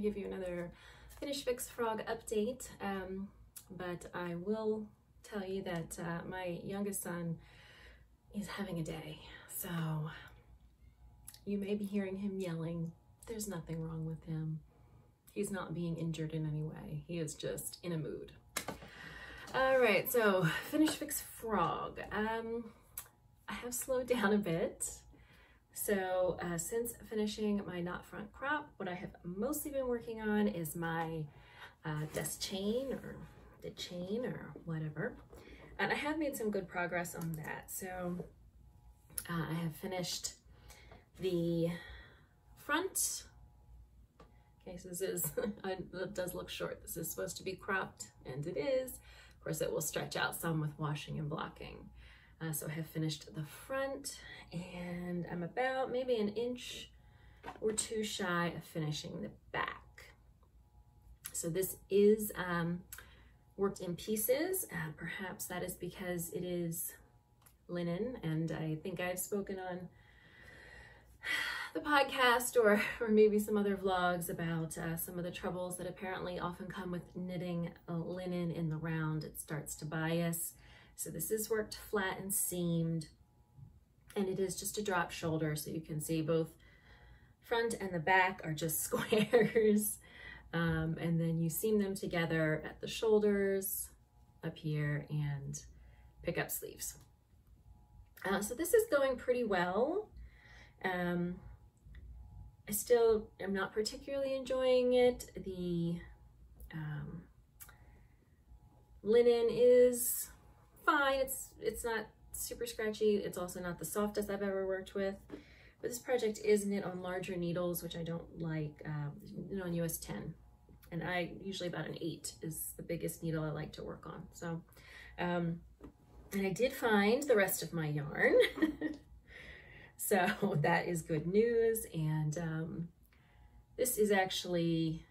give you another Finish Fix Frog update, but I will tell you that my youngest son is having a day, so you may be hearing him yelling. There's nothing wrong with him. He's not being injured in any way. He is just in a mood. All right, so Finish Fix Frog. I have slowed down a bit. So since finishing my knot front crop, what I have mostly been working on is my Deschain or whatever. And I have made some good progress on that. So I have finished the front. Okay, so this is, it does look short. This is supposed to be cropped, and it is. Of course, it will stretch out some with washing and blocking. So I have finished the front, and I'm about maybe an inch or two shy of finishing the back. So this is worked in pieces. Perhaps that is because it is linen, and I think I've spoken on the podcast or maybe some other vlogs about some of the troubles that apparently often come with knitting linen in the round. It starts to bias. So this is worked flat and seamed, and it is just a drop shoulder, so you can see both front and the back are just squares. And then you seam them together at the shoulders up here and pick up sleeves. So this is going pretty well. I still am not particularly enjoying it. The linen is fine. It's not super scratchy. It's also not the softest I've ever worked with. But this project is knit on larger needles, which I don't like, knit on US 10. And I usually about an 8 is the biggest needle I like to work on. So, and I did find the rest of my yarn. So that is good news. And this is actually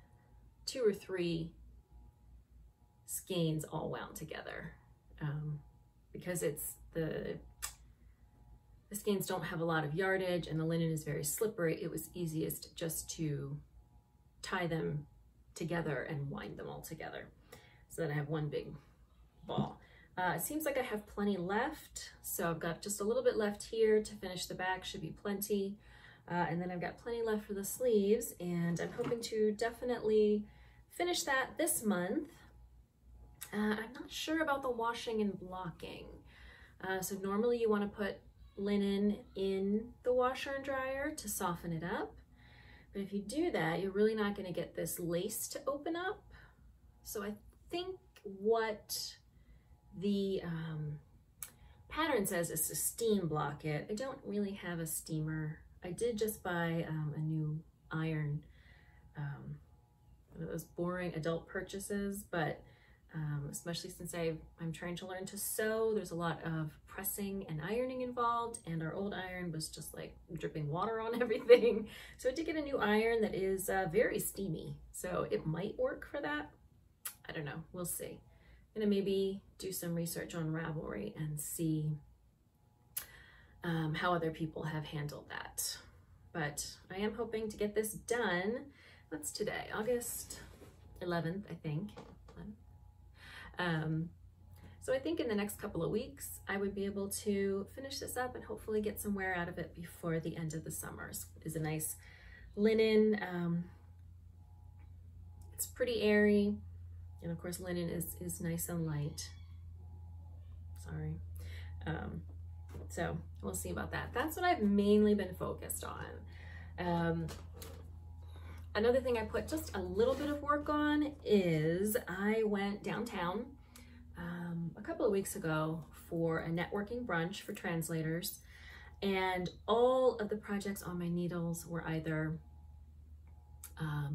2 or 3 skeins all wound together. Because it's the skeins don't have a lot of yardage and the linen is very slippery, it was easiest just to tie them together and wind them all together so that I have one big ball. It seems like I have plenty left, so I've got just a little bit left here to finish the back, should be plenty. And then I've got plenty left for the sleeves, and I'm hoping to definitely finish that this month. I'm not sure about the washing and blocking. So normally you want to put linen in the washer and dryer to soften it up. But if you do that, you're really not going to get this lace to open up. So I think what the pattern says is to steam block it. I don't really have a steamer. I did just buy a new iron, one of those boring adult purchases, but especially since I'm trying to learn to sew, there's a lot of pressing and ironing involved, and our old iron was just like dripping water on everything. So I did get a new iron that is very steamy, so it might work for that. I don't know, we'll see. I'm gonna maybe do some research on Ravelry and see how other people have handled that. But I am hoping to get this done. What's today? August 11th, I think. So I think in the next couple of weeks, I would be able to finish this up and hopefully get some wear out of it before the end of the summer. So it is a nice linen. It's pretty airy. And of course, linen is nice and light. Sorry. So we'll see about that. That's what I've mainly been focused on. Another thing I put just a little bit of work on is I went downtown a couple of weeks ago for a networking brunch for translators, and all of the projects on my needles were either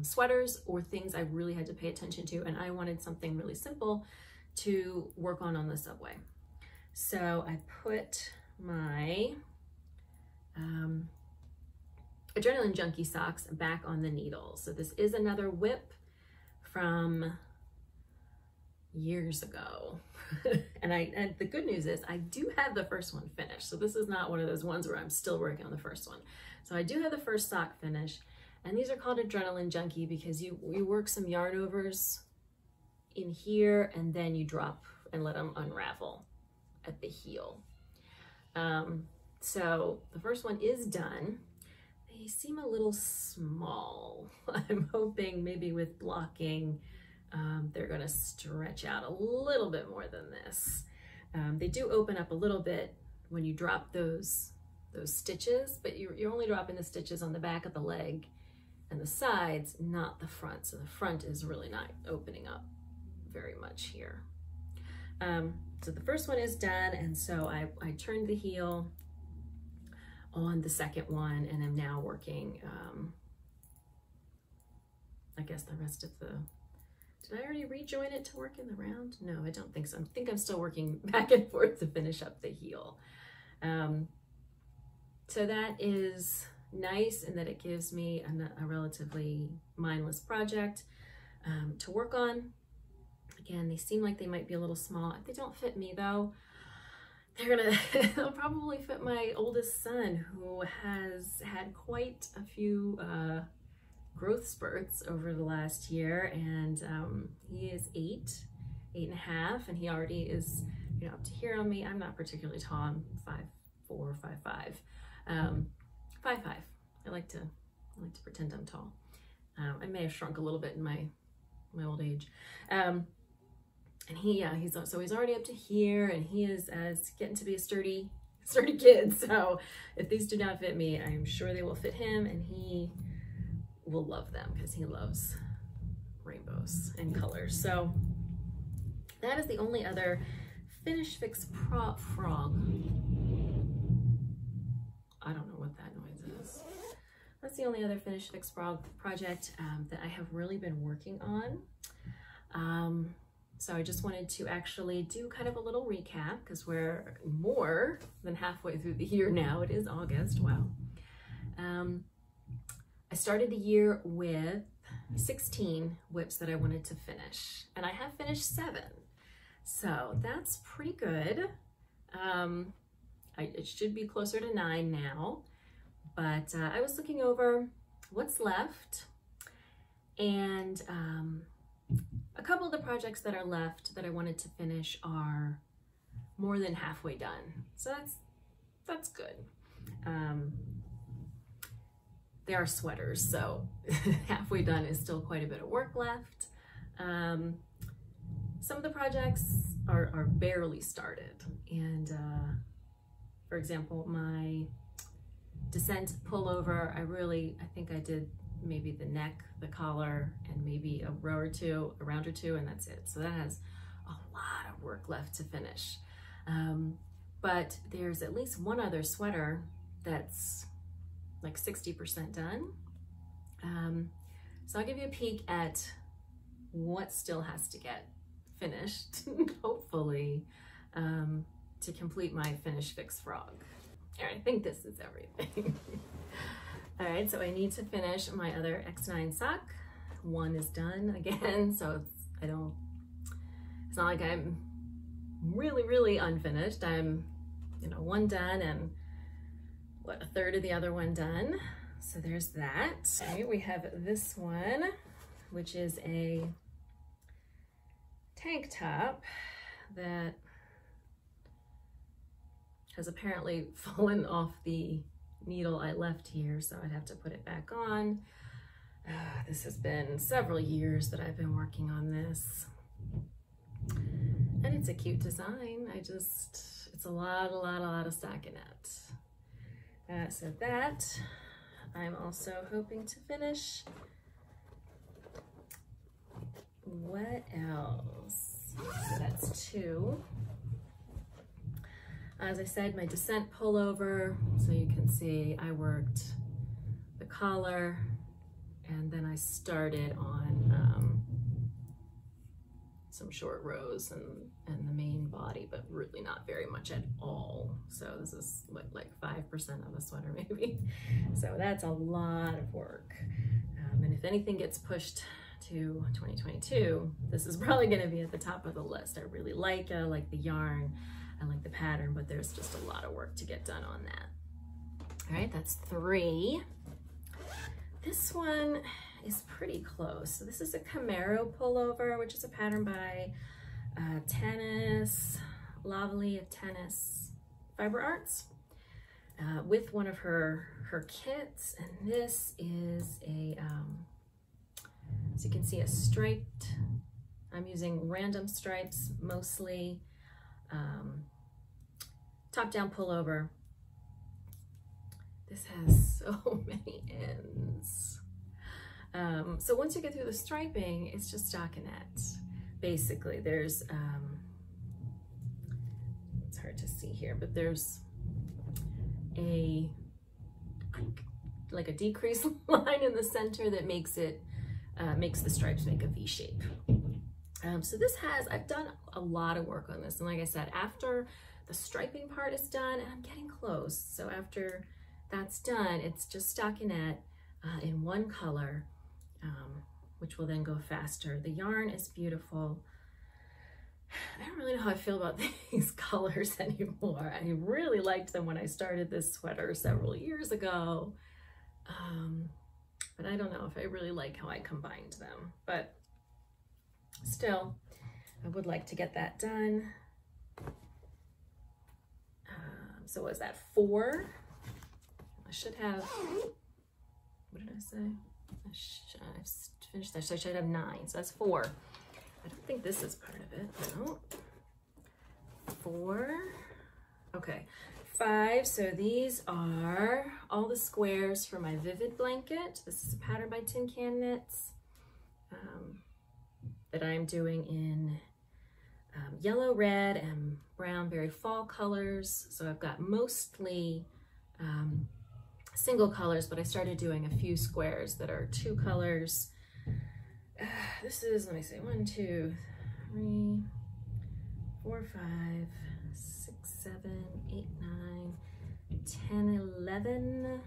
sweaters or things I really had to pay attention to, and I wanted something really simple to work on the subway. So I put my Adrenaline Junkie socks back on the needles. So this is another whip from years ago. and the good news is I do have the first one finished. So this is not one of those ones where I'm still working on the first one. So I do have the first sock finished, And these are called Adrenaline Junkie because you work some yarn overs in here and then you drop and let them unravel at the heel. So the first one is done. They seem a little small. I'm hoping maybe with blocking, they're gonna stretch out a little bit more than this. They do open up a little bit when you drop those stitches, but you're only dropping the stitches on the back of the leg and the sides, not the front. So the front is really not opening up very much here. So the first one is done, and so I turned the heel on the second one, and I'm now working, I guess the rest of the, did I already rejoin it to work in the round? No, I don't think so. I think I'm still working back and forth to finish up the heel. So that is nice in that it gives me a relatively mindless project to work on. Again, they seem like they might be a little small. They don't fit me though. They'll probably fit my oldest son, who has had quite a few growth spurts over the last year, and he is 8.5, and he already is, you know, up to here on me. I'm not particularly tall. I'm 5'4", 5'5". 5'5". I like to pretend I'm tall. I may have shrunk a little bit in my old age. And he's already up to here, and he is getting to be a sturdy kid. So if these do not fit me, I'm sure they will fit him, and he will love them because he loves rainbows and colors. So that is the only other Finish Fix frog. I don't know what that noise is. That's the only other Finish Fix frog project that I have really been working on. So I just wanted to actually do kind of a little recap because we're more than halfway through the year now. It is August, wow. I started the year with 16 whips that I wanted to finish, and I have finished 7. So that's pretty good. It should be closer to 9 now, but I was looking over what's left, and a couple of the projects that are left that I wanted to finish are more than halfway done. So that's good. They are sweaters, so halfway done is still quite a bit of work left. Some of the projects are barely started. And for example, my Descent pullover, I think I did maybe the neck, the collar, and maybe a round or two, and that's it. So that has a lot of work left to finish. But there's at least one other sweater that's like 60% done. So I'll give you a peek at what still has to get finished, hopefully, to complete my Finish Fix frog. All right, I think this is everything. All right, so I need to finish my other X9 sock. One is done again, so it's not like I'm really unfinished. I'm, one done and what, a third of the other one done. So there's that. All right, we have this one, which is a tank top that has apparently fallen off the needle I left here, so I'd have to put it back on. This has been several years that I've been working on this, and it's a cute design. It's a lot of stockinette. So that I'm also hoping to finish. What else? So that's 2. As I said, my Descent pullover, so you can see I worked the collar, and then I started on some short rows and the main body, but really not very much at all. So this is like 5% of the sweater maybe. So that's a lot of work. And if anything gets pushed to 2022, this is probably gonna be at the top of the list. I really like it, I like the yarn, I like the pattern, but there's just a lot of work to get done on that. All right, that's 3. This one is pretty close. So this is a Camaro Pullover, which is a pattern by Tennis, Lovely of Tennis Fiber Arts, with one of her kits. And this is a, so you can see, a striped, I'm using random stripes mostly, top-down pullover. This has so many ends. So once you get through the striping, it's just stockinette. Basically, there's, it's hard to see here, but there's like a decrease line in the center that makes it, makes the stripes make a V shape. So this has, I've done a lot of work on this. And like I said, after the striping part is done, and I'm getting close. So after that's done, it's just stockinette in one color, which will then go faster. The yarn is beautiful. I don't really know how I feel about these colors anymore. I really liked them when I started this sweater several years ago. But I don't know if I really like how I combined them. But still, I would like to get that done. So was that 4? I should have, what did I say? I've finished that, so I should have 9. So that's 4. I don't think this is part of it. No. 4. Okay. 5. So these are all the squares for my Vivid blanket. This is a pattern by Tin Can Knits that I'm doing in yellow, red, and brown berry fall colors. So I've got mostly single colors, but I started doing a few squares that are 2 colors. This is, let me see, 1, 2, 3, 4, 5, 6, 7, 8, 9, 10, 11,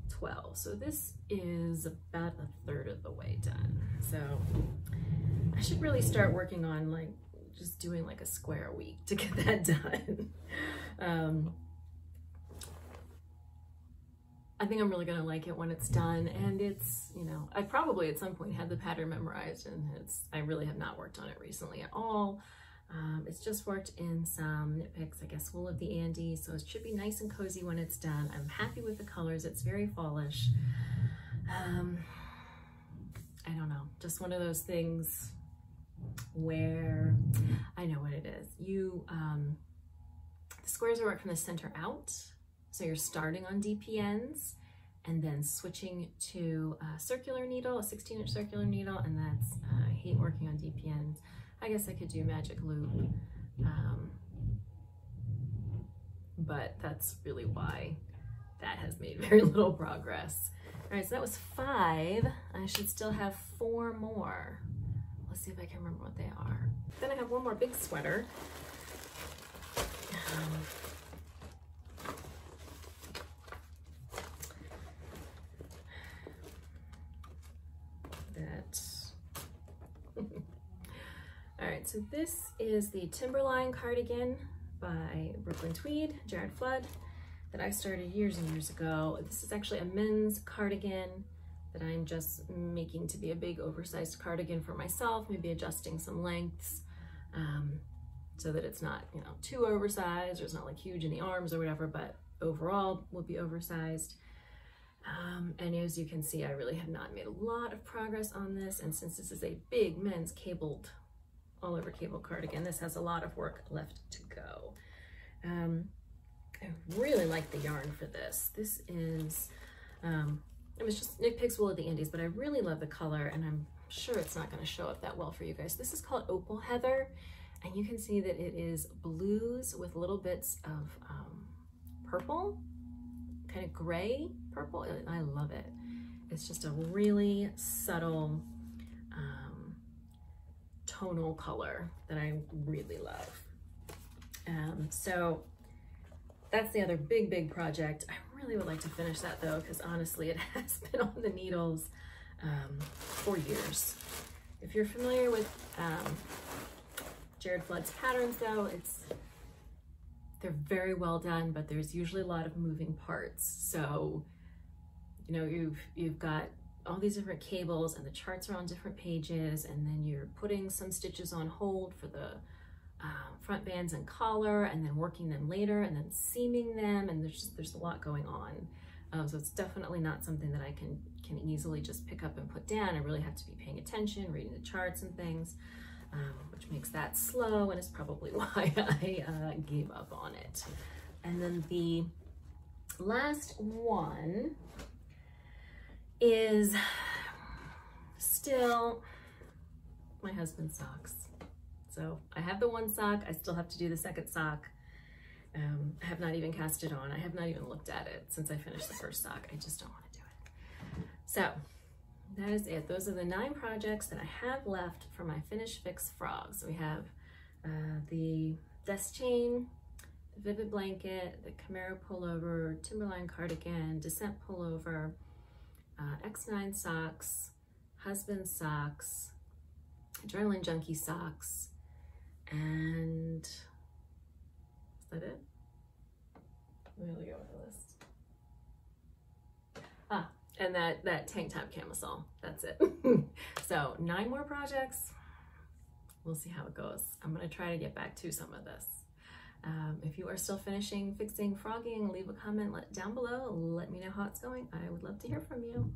12. So this is about 1/3 of the way done. So I should really start working on like just doing like a square a week to get that done. I think I'm really gonna like it when it's done, and it's, you know, I probably at some point had the pattern memorized, and I really have not worked on it recently at all. It's just worked in some Knit Picks, I guess, Wool of the Andes, so it should be nice and cozy when it's done. I'm happy with the colors. It's very fallish. I don't know, just one of those things where I know what it is. The squares are worked from the center out. So you're starting on DPNs and then switching to a circular needle, a 16-inch circular needle, and that's, I hate working on DPNs. I guess I could do magic loop, but that's really why that has made very little progress. All right, so that was 5. I should still have 4 more. Let's see if I can remember what they are. Then I have one more big sweater. All right, so this is the Timberline cardigan by Brooklyn Tweed, Jared Flood, that I started years and years ago. This is actually a men's cardigan that I'm just making to be a big oversized cardigan for myself, maybe adjusting some lengths so that it's not, you know, too oversized, or it's not like huge in the arms or whatever, but overall will be oversized. And as you can see, I really have not made a lot of progress on this. And since this is a big men's cabled, all over cable cardigan, this has a lot of work left to go. I really like the yarn for this. This is, it was just Knit Picks Wool of the Andes, but I really love the color, and I'm sure it's not going to show up that well for you guys. This is called Opal Heather, and you can see that it is blues with little bits of purple, kind of gray purple. I love it. It's just a really subtle tonal color that I really love. So that's the other big project. I really would like to finish that though, because honestly, it has been on the needles for years. If you're familiar with Jared Flood's patterns though, they're very well done, but there's usually a lot of moving parts. So you know, you've got all these different cables and the charts are on different pages, and then you're putting some stitches on hold for the front bands and collar, and then working them later, and then seaming them, and there's a lot going on. So it's definitely not something that I can easily just pick up and put down. I really have to be paying attention, reading the charts and things, which makes that slow, and is probably why I gave up on it. And then the last one is still my husband's socks. So I have the one sock, I still have to do the second sock. I have not even cast it on. I have not even looked at it since I finished the first sock. I just don't want to do it. So that is it. Those are the 9 projects that I have left for my Finish Fix frogs. We have the Deschain, the Vivid Blanket, the Camaro Pullover, Timberline Cardigan, Descent Pullover, X9 socks, husband socks, Adrenaline Junkie socks, and is that it? Let me look at my list. And that tank top camisole. That's it. So 9 more projects. We'll see how it goes. I'm gonna try to get back to some of this. If you are still fixing, frogging, leave a comment down below. Let me know how it's going. I would love to hear from you.